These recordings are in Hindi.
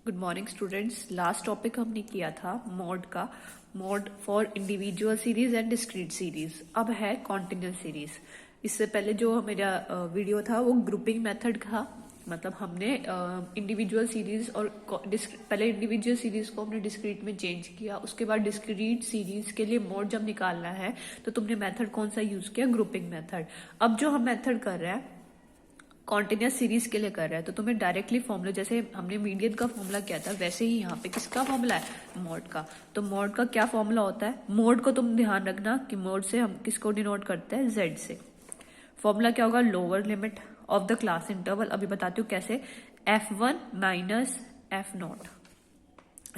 Good morning students. Last topic हमने किया था मॉड का, mod for individual series and discrete series. अब है कॉन्टिन्यूस सीरीज। इससे पहले जो मेरा वीडियो था वो ग्रुपिंग मेथड का, मतलब हमने इंडिविजुअल सीरीज और पहले इंडिविजुअल सीरीज को हमने डिस्क्रीट में चेंज किया, उसके बाद डिस्क्रीट सीरीज के लिए मोड जब निकालना है तो तुमने मेथड कौन सा यूज किया? Grouping method. अब जो हम मेथड कर रहे हैं कॉन्टिन्यूस सीरीज के लिए कर रहा है तो तुम्हें डायरेक्टली फॉर्मूला, जैसे हमने मीडियन का फॉर्मूला किया था वैसे ही यहाँ पे किसका फॉर्मूला है? मोड का। तो मोड का क्या फॉर्मूला होता है? मोड को तुम ध्यान रखना कि मोड से हम किसको डिनोट करते हैं? जेड से। फॉर्मूला क्या होगा? Lower limit of the class interval. अभी बताती हूँ कैसे। F1 minus F not,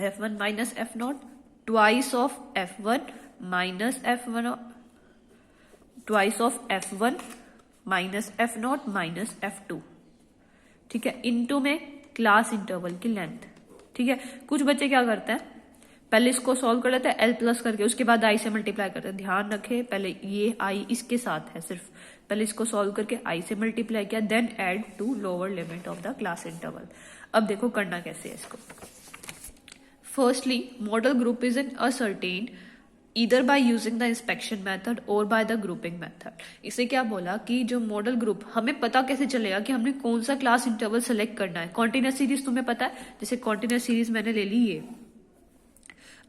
F1 minus F not twice of F1 minus F1, twice of F1 minus F not minus F2। ठीक है, इनटू में क्लास इंटरवल की लेंथ। ठीक है, कुछ बच्चे क्या करते हैं, पहले इसको सॉल्व कर लेते हैं L प्लस करके, उसके बाद I से मल्टीप्लाई करते हैं। ध्यान रखे, पहले ये I इसके साथ है, सिर्फ पहले इसको सॉल्व करके I से मल्टीप्लाई किया, then add to lower limit of the class interval. अब देखो करना कैसे है इसको। Firstly modal group is an ascertain either by using the inspection method or by the grouping method। इसे क्या बोला कि जो मॉडल ग्रुप, हमें पता कैसे चलेगा कि हमने कौन सा क्लास इंटरवल सेलेक्ट करना है? कॉन्टिन्यूस सीरीज तुम्हें पता है, जैसे कॉन्टिन्यूस सीरीज मैंने ले ली ये।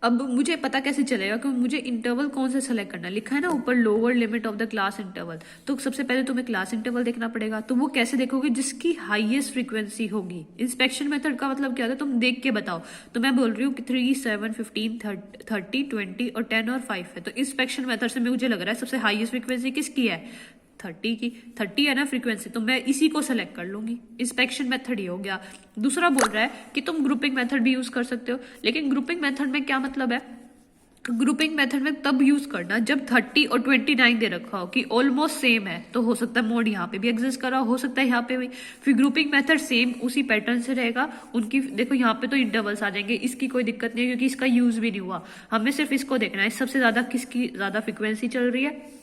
अब मुझे पता कैसे चलेगा कि मुझे इंटरवल कौन सा सेलेक्ट करना है? लिखा है ना ऊपर lower limit of the class interval. तो सबसे पहले तुम्हें क्लास इंटरवल देखना पड़ेगा। तो वो कैसे देखोगे? जिसकी हाईएस्ट फ्रीक्वेंसी होगी। इंस्पेक्शन मेथड का मतलब क्या होता है? तुम देख के बताओ। तो मैं बोल रही हूँ कि 3, 7, 15, 30, 20 और 10 और 5 है। तो इंस्पेक्शन मेथड से मुझे लग रहा है सबसे हाईएस्ट फ्रीक्वेंसी किसकी है? 30 की। 30 है ना फ्रीक्वेंसी, तो मैं इसी को सेलेक्ट कर लूंगी। इंस्पेक्शन मेथड ही हो गया। दूसरा बोल रहा है कि तुम ग्रुपिंग मेथड भी यूज कर सकते हो, लेकिन ग्रुपिंग मेथड में क्या मतलब है? ग्रुपिंग मेथड में तब यूज करना जब 30 और 29 दे रखा हो कि ऑलमोस्ट सेम है, तो हो सकता है मोड यहाँ पे भी एग्जिस्ट कर रहा हो सकता है यहाँ पे भी। फिर ग्रुपिंग मेथड सेम उसी पैटर्न से रहेगा। उनकी देखो यहाँ पे तो इंटरवल्स आ जाएंगे, इसकी कोई दिक्कत नहीं है क्योंकि इसका यूज भी नहीं हुआ। हमें सिर्फ इसको देखना है सबसे ज्यादा किसकी ज्यादा फ्रिक्वेंसी चल रही है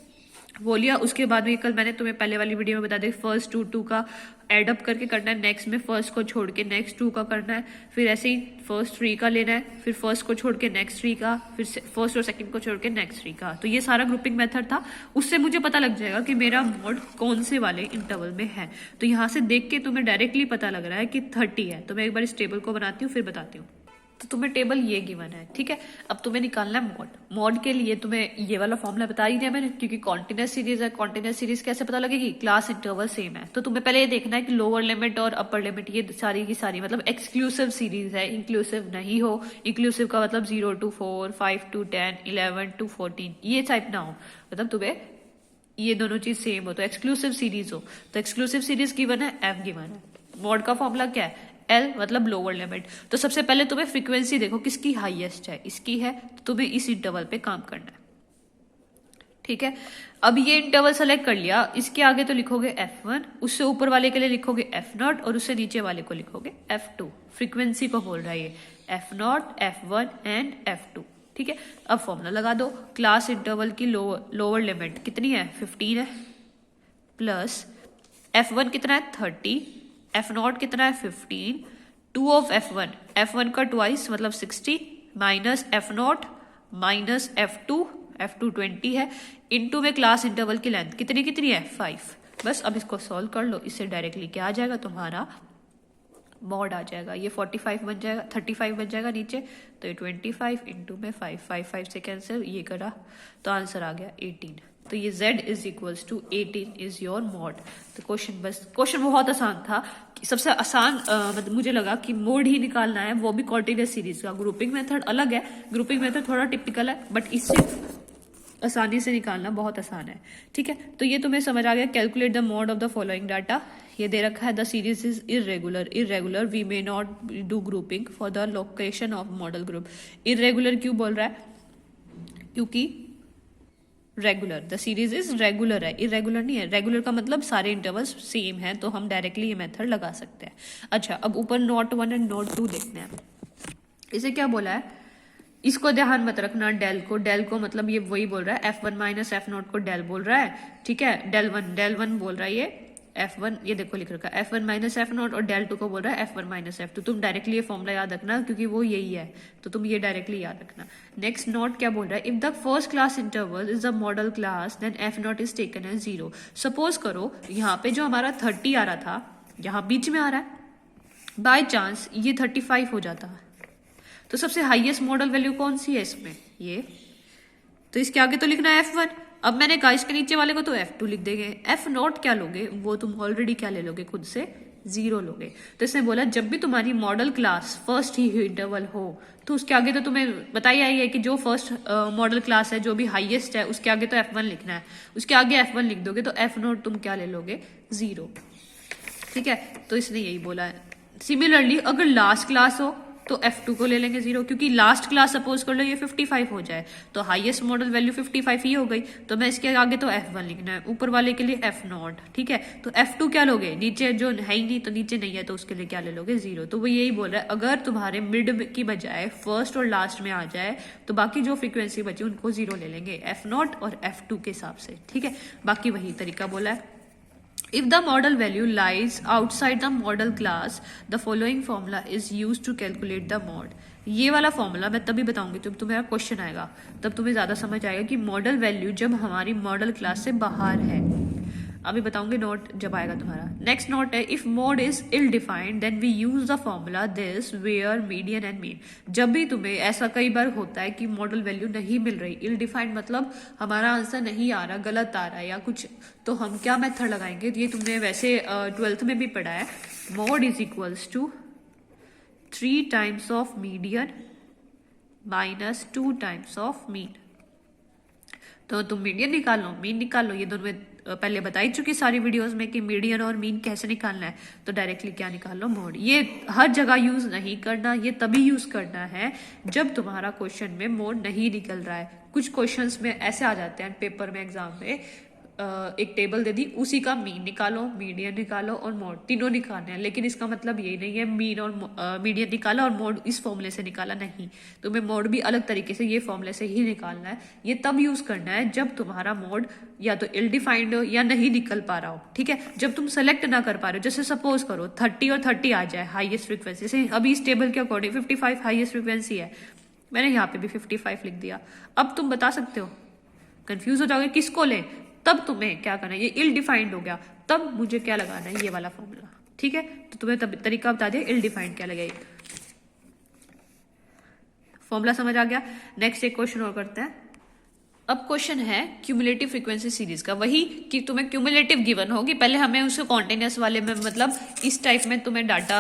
वो लिया। उसके बाद में कल मैंने तुम्हें पहले वाली वीडियो में बता दिया, फर्स्ट टू का एड अप करके करना है, नेक्स्ट में फर्स्ट को छोड़ के नेक्स्ट 2 का करना है, फिर ऐसे ही फर्स्ट 3 का लेना है, फिर फर्स्ट को छोड़ के नेक्स्ट 3 का, फिर फर्स्ट और सेकंड को छोड़ के नेक्स्ट 3 का। तो ये सारा ग्रुपिंग मेथड था। उससे मुझे पता लग जाएगा कि मेरा मोड कौन से वाले इंटरवल में है। तो यहाँ से देख के तुम्हें डायरेक्टली पता लग रहा है कि 30 है। तो मैं एक बार इस टेबल को बनाती हूँ फिर बताती हूँ। तो तुम्हें टेबल ये गिवन है, ठीक है। अब तुम्हें निकालना है मोड। मोड के लिए तुम्हें ये वाला फॉर्मूला बता ही दिया मैंने, क्योंकि कॉन्टिन्यूस सीरीज है। कॉन्टिन्यूस सीरीज कैसे पता लगेगी? क्लास इंटरवल सेम है। तो तुम्हें पहले ये देखना है कि लोअर लिमिट और अपर लिमिट ये सारी की सारी मतलब एक्सक्लूसिव सीरीज है, इंक्लूसिव नहीं हो। इंक्लूसिव का मतलब 0 to 4, 5 to 10, 11 to 14 ये टाइप ना हो, मतलब तुम्हें ये दोनों चीज सेम हो तो एक्सक्लूसिव सीरीज हो। तो एक्सक्लूसिव सीरीज गिवन है, F गिवन है। मोड का फॉर्मूला क्या है? L मतलब लोअर लिमिट। तो सबसे पहले तुम्हें फ्रीक्वेंसी देखो किसकी हाईएस्ट है, इसकी है, तो तुम्हें इस इंटरवल पे काम करना है, ठीक है। अब ये इंटरवल सेलेक्ट कर लिया, इसके आगे तो लिखोगे F1, उससे ऊपर वाले के लिए लिखोगे F0 और उससे नीचे वाले को लिखोगे F2। फ्रीक्वेंसी को बोल रहा है ये F0, F1 एंड F2, ठीक है। अब फॉर्मूला लगा दो। क्लास इंटरवल की लोअर लिमिट कितनी है? 15 है, प्लस F1 कितना है? 30, F0 कितना है? 15, 2 ऑफ F1, F1 का ट्वाइस मतलब 60, माइनस F0 माइनस F2 20 है, इनटू में क्लास इंटरवल की लेंथ कितनी है? 5। बस अब इसको सॉल्व कर लो, इससे डायरेक्टली क्या आ जाएगा? तुम्हारा मॉड आ जाएगा। ये 45 बन जाएगा, 35 बन जाएगा नीचे, तो ये 25 इंटू में 5 से कैंसिल, ये करा तो आंसर आ गया 18। तो ये Z is equals to 18 is your mode. तो क्वेश्चन बहुत आसान था। सबसे आसान मतलब मुझे लगा कि मोड ही निकालना है, वो भी कॉन्टिन्यूस सीरीज का। ग्रुपिंग मेथड अलग है, ग्रुपिंग मेथड थोड़ा टिपिकल है, बट इससे आसानी से निकालना बहुत आसान है, ठीक है। तो ये तुम्हें समझ आ गया। Calculate the mode of the following data. ये दे रखा है the series is irregular we may not do grouping for the location of modal group. Irregular क्यों बोल रहा है? क्योंकि regular, the series is regular है, इरेगुलर नहीं है। रेगुलर का मतलब सारे इंटरवल्स सेम है, तो हम डायरेक्टली ये मेथड लगा सकते हैं। अच्छा, अब ऊपर नॉट 1 एंड नॉट 2 देखते हैं। इसे क्या बोला है? इसको ध्यान मत रखना, डेल को मतलब ये वही बोल रहा है, F1 माइनस F0 को डेल बोल रहा है, ठीक है। डेल वन बोल रहा है ये F1 ये देखो लिख रखा है F1 माइनस एफ नॉट, और डेल टू को बोल रहा है F1 माइनस F2। तुम डायरेक्टली ये फॉर्मूला याद रखना क्योंकि वो यही है, तो तुम ये डायरेक्टली याद रखना। नेक्स्ट नॉट क्या बोल रहा है, if the first class interval is the modal class then f naught is taken as 0। Suppose करो यहाँ पे जो हमारा 30 आ रहा था यहाँ बीच में आ रहा है, बाय चांस ये 35 हो जाता है, तो सबसे हाईएस्ट मॉडल वैल्यू कौन सी है इसमें, ये, तो इसके आगे तो लिखना है F1। अब मैंने कहा इसके नीचे वाले को तो F2 लिख देंगे। F नॉट क्या लोगे, वो तुम ऑलरेडी क्या ले लोगे खुद से, 0 लोगे। तो इसने बोला जब भी तुम्हारी मॉडल क्लास फर्स्ट ही इंटरवल हो तो उसके आगे तो तुम्हें बताया ही है कि जो फर्स्ट मॉडल क्लास है जो भी हाईएस्ट है उसके आगे तो F1 लिखना है, उसके आगे F1 लिख दोगे तो F नॉट तुम क्या ले लोगे, 0। ठीक है, तो इसने यही बोला है। सिमिलरली अगर लास्ट क्लास हो तो F2 को ले लेंगे 0, क्योंकि लास्ट क्लास सपोज कर लो ये 55 हो जाए तो हाईएस्ट मॉडल वैल्यू 55 ही हो गई, तो मैं इसके आगे तो F1 लिखना है, ऊपर वाले के लिए F नॉट। ठीक है, तो F2 क्या लोगे, नीचे जो है ही नहीं, तो नीचे नहीं है तो उसके लिए क्या ले लोगे, 0। तो वो यही बोल रहा है अगर तुम्हारे मिड की बजाय फर्स्ट और लास्ट में आ जाए तो बाकी जो फ्रीक्वेंसी बची उनको 0 ले लेंगे, F नॉट और F2 के हिसाब से। ठीक है, बाकी वही तरीका बोला है। If the model value lies outside the model class, the following formula is used to calculate the mod। ये वाला फॉर्मूला मैं तभी बताऊंगी जब तुम्हारा क्वेश्चन आएगा, तब तुम्हें ज्यादा समझ आएगा कि मॉडल वैल्यू जब हमारी मॉडल क्लास से बाहर है। अभी बताऊंगी नोट जब आएगा तुम्हारा। नेक्स्ट नोट है if mode is ill defined then we use the formula this where median and mean. जब भी तुम्हें ऐसा कई बार होता है कि मॉडल वैल्यू नहीं मिल रही, इल डिफाइंड मतलब हमारा आंसर नहीं आ रहा, गलत आ रहा है या कुछ, तो हम क्या मेथड लगाएंगे, ये तुमने वैसे 12th में भी पढ़ा है। Mode is equals to 3 times of median minus 2 times of mean. तो तुम मीडियन निकाल लो, मीन निकाल लो, ये दोनों में पहले बताई चुकी सारी वीडियोस में कि मीडियन और मीन कैसे निकालना है, तो डायरेक्टली क्या निकाल लो, मोड। ये हर जगह यूज नहीं करना, ये तभी यूज करना है जब तुम्हारा क्वेश्चन में मोड नहीं निकल रहा है। कुछ क्वेश्चंस में ऐसे आ जाते हैं पेपर में, एग्जाम में एक टेबल दे दी, उसी का मीन निकालो, मीडियन निकालो और मोड, तीनों निकालने हैं, लेकिन इसका मतलब ये नहीं है मीन और मीडियन निकाला और मोड इस फॉर्मूले से निकाला, नहीं। तुम्हें मोड भी अलग तरीके से ये फॉर्मूले से ही निकालना है। ये तब यूज करना है जब तुम्हारा मोड या तो इल डिफाइंड हो या नहीं निकल पा रहा हो। ठीक है, जब तुम सेलेक्ट ना कर पा रहे हो, जैसे सपोज करो 30 और 30 आ जाए हाईएस्ट फ्रीक्वेंसी से, अभी इस टेबल के अकॉर्डिंग 55 हाईएस्ट फ्रीक्वेंसी है, मैंने यहाँ पे भी 55 लिख दिया। अब तुम बता सकते हो, कंफ्यूज हो जाओगे किसको ले, तब तुम्हें क्या करना है, ये इल डिफाइंड हो गया, तब मुझे क्या लगाना है, ये वाला फॉर्मूला। ठीक है, तो तुम्हें तब तरीका बता दिया इल डिफाइंड क्या लगेगा, फॉर्मूला समझ आ गया। नेक्स्ट एक क्वेश्चन और करते हैं। अब क्वेश्चन है क्यूमुलेटिव फ्रीक्वेंसी सीरीज का, वही कि तुम्हें क्यूमुलेटिव गिवन होगी, पहले हमें उसको कॉन्टिन्यूस वाले में मतलब इस टाइप में तुम्हें डाटा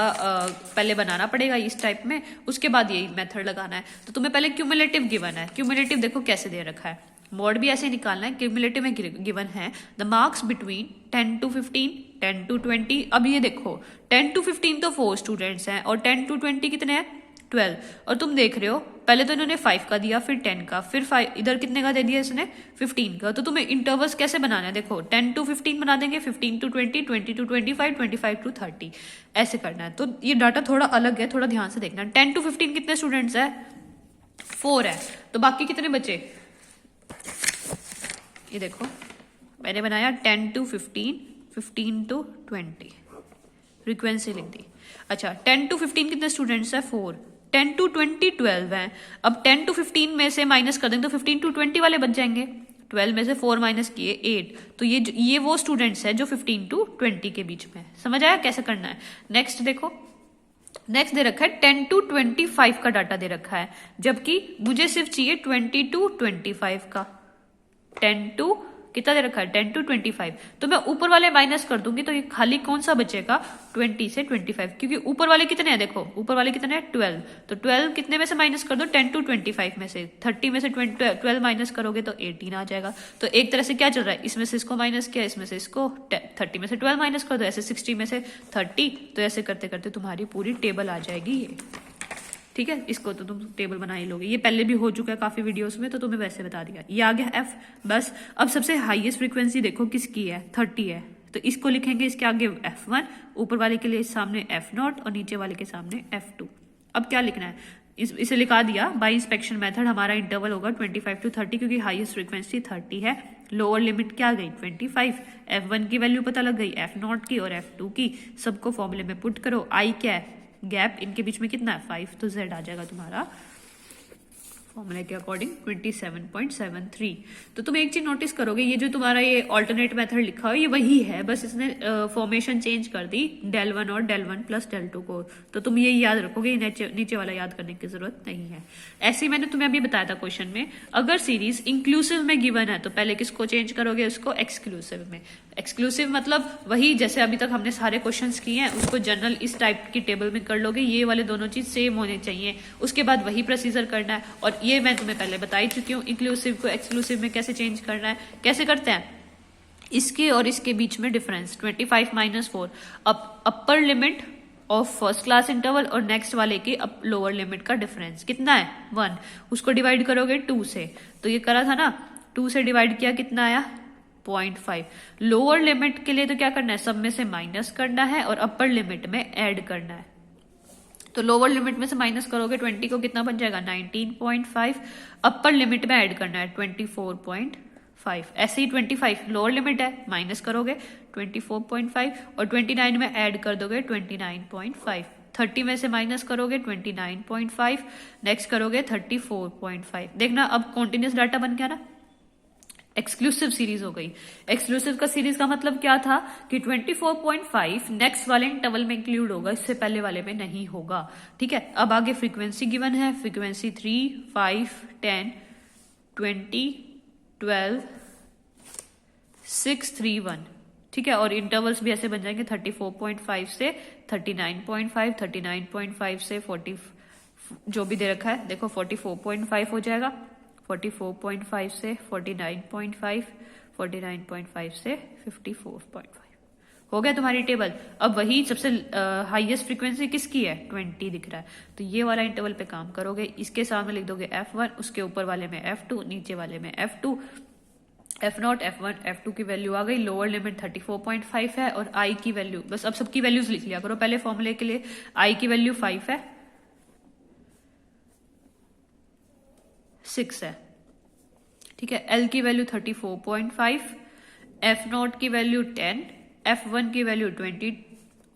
पहले बनाना पड़ेगा इस टाइप में, उसके बाद यही मेथड लगाना है। तो तुम्हें पहले क्यूमुलेटिव गिवन है, क्यूमुलेटिव देखो कैसे दे रखा है, मोड भी ऐसे निकालना है। क्यूमुलेटिव में गिवन है the marks between 10 to 15, 10 to 20। अब ये देखो 10 to 15 तो 4 स्टूडेंट्स हैं और 10 to 20 कितने हैं, 12। और तुम देख रहे हो पहले तो इन्होंने 5 का दिया, फिर 10 का, फिर 5 इधर कितने का दे दिया इसने, 15 का। तो तुम्हें इंटरवल्स कैसे बनाना है, देखो 10 to 15 बना देंगे, 15 to 20, 20 to 25, 25 to 30, ऐसे करना है। तो ये डाटा थोड़ा अलग है, थोड़ा ध्यान से देखना। 10 to 15 कितने स्टूडेंट्स है, 4 है, तो बाकी कितने बचे, ये देखो मैंने बनाया 10 to 15, 15 to 20, फ्रीक्वेंसी लिख दी। अच्छा 10 to 15 कितने स्टूडेंट्स है, 4, 10 to 20 12 हैं। अब 10 to 15 में से माइनस कर देंगे तो 15 to 20 वाले बच जाएंगे, 12 में से 4 माइनस किए 8, तो ये वो स्टूडेंट्स है जो 15 to 20 के बीच में है। समझ आया कैसे करना है। नेक्स्ट देखो, नेक्स्ट दे रखा है 10 to 25 का डाटा दे रखा है, जबकि मुझे सिर्फ चाहिए 20 to 25 का। 10 to कितना दे रखा है, 10 to 25, तो मैं ऊपर वाले माइनस कर दूंगी तो ये खाली कौन सा बचेगा, 20 से 25, क्योंकि ऊपर वाले कितने हैं, देखो ऊपर वाले कितने हैं 12, तो 12 कितने में से माइनस कर दो, 10 to 25 में से, 30 में से 12 माइनस करोगे तो 18 आ जाएगा। तो एक तरह से क्या चल रहा है, इसमें से इसको माइनस किया, इसमें से इसको, 30 में से 12 माइनस कर दो, ऐसे 60 में से 30, तो ऐसे करते करते तुम्हारी पूरी टेबल आ जाएगी ये। ठीक है, इसको तो तुम टेबल बना ही लोगे, ये पहले भी हो चुका है काफी वीडियोस में, तो तुम्हें वैसे बता दिया। ये आ गया एफ बस। अब सबसे हाईएस्ट फ्रीक्वेंसी देखो किसकी है, 30 है, तो इसको लिखेंगे इसके आगे F1, ऊपर वाले के लिए सामने F0 और नीचे वाले के सामने F2। अब क्या लिखना है, इसे लिखा दिया बाय इंस्पेक्शन मेथड। हमारा इंटरवल होगा 25 to 30 क्योंकि हाईएस्ट फ्रीक्वेंसी 30 है। लोअर लिमिट क्या गई 25, F1 की वैल्यू पता लग गई, F0 की और F2 की, सबको फॉर्मूले में पुट करो। I क्या है, गैप इनके बीच में कितना है 5, तो Z आ जाएगा तुम्हारा फॉर्मूले के अकॉर्डिंग 27.73। तो तुम एक चीज नोटिस करोगे, ये जो तुम्हारा ये ऑल्टरनेट मेथड लिखा है ये वही है, बस इसने फॉर्मेशन चेंज कर दी del1 और del1 प्लस del2 को। तो तुम ये याद रखोगे, नीचे वाला याद करने की जरूरत नहीं है। ऐसे ही मैंने तुम्हें अभी बताया था क्वेश्चन में, अगर सीरीज इंक्लूसिव में गिवन है तो पहले किसको चेंज करोगे, उसको एक्सक्लूसिव में। एक्सक्लूसिव मतलब वही जैसे अभी तक हमने सारे क्वेश्चंस किए हैं उसको जनरल इस टाइप की टेबल में कर लोगे, ये वाले दोनों चीज सेम होने चाहिए, उसके बाद वही प्रोसीजर करना है। और ये मैं तुम्हें पहले बता ही चुकी हूँ इंक्लूसिव को एक्सक्लूसिव में कैसे चेंज करना है। कैसे करते हैं, इसके और इसके बीच में difference 25 - 4, upper limit of first class interval और नेक्स्ट वाले की लोअर लिमिट का डिफरेंस कितना है 1, उसको डिवाइड करोगे 2 से, तो ये करा था ना 2 से डिवाइड किया कितना आया 0.5। लोअर लिमिट के लिए तो क्या करना है, सब में से माइनस करना है और अपर लिमिट में ऐड करना है। तो लोअर लिमिट में से माइनस करोगे 20 को कितना बन जाएगा 19.5, अपर लिमिट में ऐड करना है 24.5। ऐसे ही 25 लोअर लिमिट है, माइनस करोगे 24.5 और 29 में ऐड कर दोगे 29.5। 30 में से माइनस करोगे 29.5, नेक्स्ट करोगे 34.5। देखना अब कॉन्टिन्यूस डाटा बन गया ना, एक्सक्लूसिव सीरीज हो गई। एक्सक्लूसिव का सीरीज का मतलब क्या था कि 24.5 नेक्स्ट वाले इंटरवल में इंक्लूड होगा, इससे पहले वाले में नहीं होगा। ठीक है, अब आगे फ्रीक्वेंसी गिवन है, फ्रीक्वेंसी 3, 5, 10, 20, 12, 6, 3, 1। ठीक है, और इंटरवल्स भी ऐसे बन जाएंगे 34.5 से 39.5, 39.5 से 40, जो भी दे रखा है देखो 44.5 हो जाएगा, 44.5 से 49.5, 49.5 से 54.5 हो गया तुम्हारी टेबल। अब वही सबसे हाईएस्ट फ्रीक्वेंसी किसकी है 20 दिख रहा है, तो ये वाला इंटरवल पे काम करोगे, इसके सामने लिख दोगे F1, उसके ऊपर वाले में F2, नीचे वाले में F2, F0, F1, F2 की वैल्यू आ गई। लोअर लिमिट 34.5 है और I की वैल्यू, बस अब सबकी वैल्यूज लिख लिया करो पहले फॉर्मूले के लिए। I की वैल्यू 5 है, 6 है। ठीक है, L की वैल्यू 34.5, F0 की वैल्यू 10, F1 की वैल्यू 20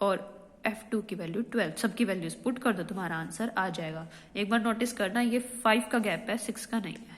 और F2 की वैल्यू 12। सबकी वैल्यूज पुट कर दो, तुम्हारा आंसर आ जाएगा। एक बार नोटिस करना ये 5 का गैप है, 6 का नहीं है।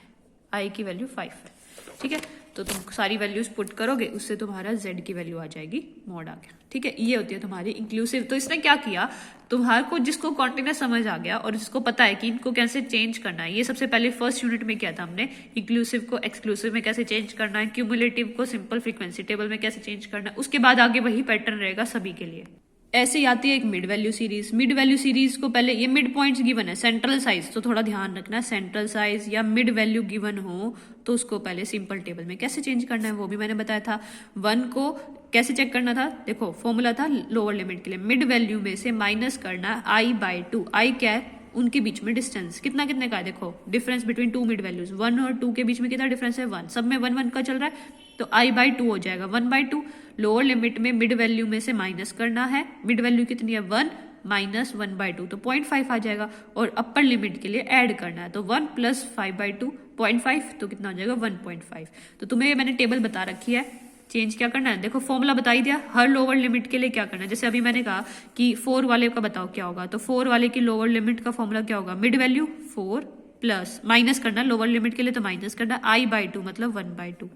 I की वैल्यू 5 है। ठीक है, तो तुम सारी वैल्यूज पुट करोगे, उससे तुम्हारा Z की वैल्यू आ जाएगी, मॉड आ गया। ठीक है, ये होती है तुम्हारी इंक्लूसिव। तो इसने क्या किया, तुम्हारे को जिसको कॉन्टिन्यूस समझ आ गया और जिसको पता है कि इनको कैसे चेंज करना है, ये सबसे पहले फर्स्ट यूनिट में किया था हमने, इंक्लूसिव को एक्सक्लूसिव में कैसे चेंज करना है, क्यूमुलेटिव को सिंपल फ्रीक्वेंसी टेबल में कैसे चेंज करना है, उसके बाद आगे वही पैटर्न रहेगा सभी के लिए। ऐसे ही आती है एक mid value series. Mid value series को पहले ये मिड पॉइंट्स गिवन है, सेंट्रल साइज, तो थोड़ा ध्यान रखना, सेंट्रल साइज या मिड वैल्यू गिवन हो तो उसको पहले सिंपल टेबल में कैसे चेंज करना है वो भी मैंने बताया था। 1 को कैसे चेक करना था, देखो फॉर्मूला था लोअर लिमिट के लिए, मिड वैल्यू में से माइनस करना I/2। I क्या है, उनके बीच में डिस्टेंस कितना कितने का है, देखो डिफरेंस बिटवीन 2 मिड वैल्यूज, 1 और 2 के बीच में कितना डिफरेंस है 1, सब में 1 1 का चल रहा है, तो I/2 हो जाएगा 1/2। लोअर लिमिट में मिड वैल्यू में से माइनस करना है, मिड वैल्यू कितनी है 1 माइनस 1/2, तो 0.5 आ जाएगा। और अपर लिमिट के लिए ऐड करना है, तो 1 प्लस 5/2 0.5, तो कितना हो जाएगा 1.5। तो तुम्हें मैंने टेबल बता रखी है, चेंज क्या करना है, देखो फॉर्मूला बता ही दिया, हर लोअर लिमिट के लिए क्या करना है। जैसे अभी मैंने कहा कि 4 वाले का बताओ क्या होगा, तो 4 वाले की लोअर लिमिट का फॉर्मूला क्या होगा, मिड वैल्यू 4 प्लस माइनस करना, लोअर लिमिट के लिए तो माइनस करना, I/2 मतलब 1/2।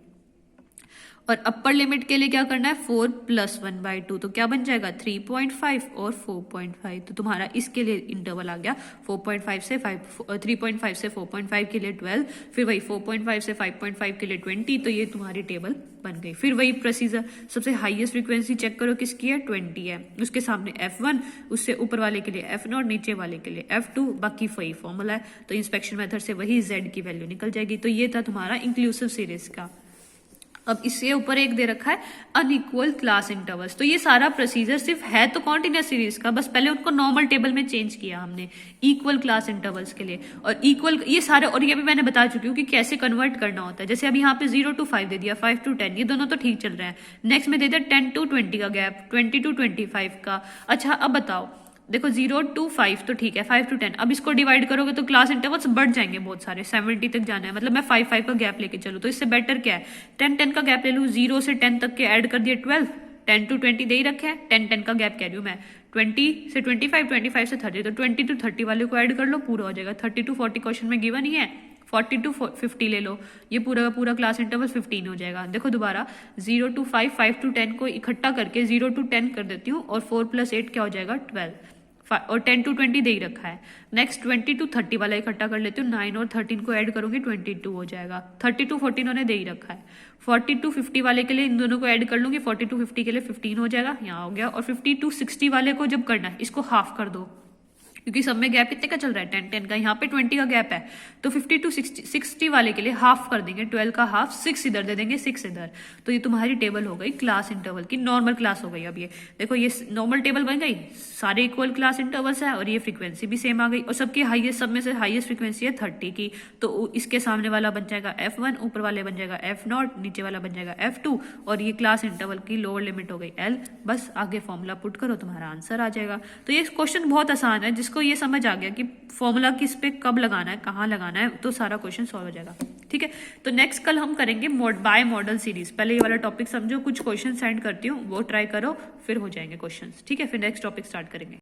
और अपर लिमिट के लिए क्या करना है 4 प्लस 1/2, तो क्या बन जाएगा 3.5 और 4.5। तो तुम्हारा इसके लिए इंटरवल आ गया 4.5 से 3.5 से 4.5 के लिए 12, फिर वही 4.5 से 5.5 के लिए 20। तो ये तुम्हारी टेबल बन गई। फिर वही प्रोसीजर, सबसे हाईएस्ट फ्रीक्वेंसी चेक करो किसकी है 20 है, उसके सामने F1, उससे ऊपर वाले के लिए F0, नीचे वाले के लिए F2, बाकी वही फॉर्मूला है, तो इंस्पेक्शन मेथड से वही Z की वैल्यू निकल जाएगी। तो ये था तुम्हारा इंक्लूसिव सीरीज का। अब इससे ऊपर एक दे रखा है अनइक्वल क्लास इंटरवल्स। तो ये सारा प्रोसीजर सिर्फ है तो कॉन्टिन्यूस सीरीज का, बस पहले उनको नॉर्मल टेबल में चेंज किया हमने इक्वल क्लास इंटरवल्स के लिए। और इक्वल ये सारे, और ये भी मैंने बता चुकी हूँ कि कैसे कन्वर्ट करना होता है। जैसे अभी यहाँ पे 0 to 5 दे दिया, 5 to 10, ये दोनों तो ठीक चल रहे हैं। नेक्स्ट में दे दिया 10 to 20 का गैप, 20 to 25 का। अच्छा अब बताओ देखो 0 to 5 तो ठीक है, 5 to 10, अब इसको डिवाइड करोगे तो क्लास इंटरवल्स बढ़ जाएंगे बहुत सारे, 70 तक जाना है, मतलब मैं 5 का गैप लेके चलूँ, तो इससे बेटर क्या है 10 का गैप ले लूँ, 0 से 10 तक के ऐड कर दिए 12, 10 to 20 दे ही रखे हैं, 10 का गैप कह रही हूँ मैं, 20 से 25, 25 से 30, तो 20 to 30 वाले को ऐड कर लो, पूरा हो जाएगा। 30 to 40 क्वेश्चन में गिवन ही है, 40 to 50 ले लो, ये पूरा का पूरा क्लास इंटरवल 15 हो जाएगा। देखो दोबारा 0 to 5, 5 to 10 को इकट्ठा करके 0 to 10 कर देती हूँ, और 4 + 8 क्या हो जाएगा 12, और 10 to 20 दे ही रखा है। नेक्स्ट 20 to 30 वाला इकट्ठा कर लेती हूँ, 9 और 13 को ऐड करूंगी 22 हो जाएगा। 30 to 40 उन्होंने दे ही रखा है। 40 to 50 वाले के लिए इन दोनों को ऐड कर लूंगी, 40 to 50 के लिए 15 हो जाएगा, यहाँ हो गया। और 50 to 60 वाले को जब करना है इसको हाफ कर दो, क्योंकि सब में गैप कितने का चल रहा है 10 का, यहाँ पे 20 का गैप है, तो 50 to 60 वाले के लिए हाफ कर देंगे, 12 का हाफ, 6 इधर दे देंगे, 6 इधर, तो ये तुम्हारी टेबल हो गई क्लास इंटरवल की, नॉर्मल क्लास हो गई। अब ये देखो ये नॉर्मल टेबल बन गई, सारे इक्वल क्लास इंटरवल्स है, और ये फ्रीक्वेंसी भी सेम आ गई, और सबकी हाईएस्ट, सब में से हाईएस्ट फ्रीक्वेंसी है 30 की, तो इसके सामने वाला बन जाएगा F1, ऊपर वाले बन जाएगा F0, नीचे वाला बन जाएगा F2, और ये क्लास इंटरवल की लोअर लिमिट हो गई L। बस आगे फॉर्मूला पुट करो, तुम्हारा आंसर आ जाएगा। तो ये क्वेश्चन बहुत आसान है, जिसको ये समझ आ गया कि फॉर्मूला किस पे कब लगाना है, कहाँ लगाना है, तो सारा क्वेश्चन सॉल्व हो जाएगा। ठीक है, तो नेक्स्ट कल हम करेंगे बाय मॉडल सीरीज। पहले ये वाला टॉपिक समझो, कुछ क्वेश्चन सेंड करती हूँ, वो ट्राई करो, फिर हो जाएंगे क्वेश्चंस। ठीक है, फिर नेक्स्ट टॉपिक स्टार्ट करेंगे।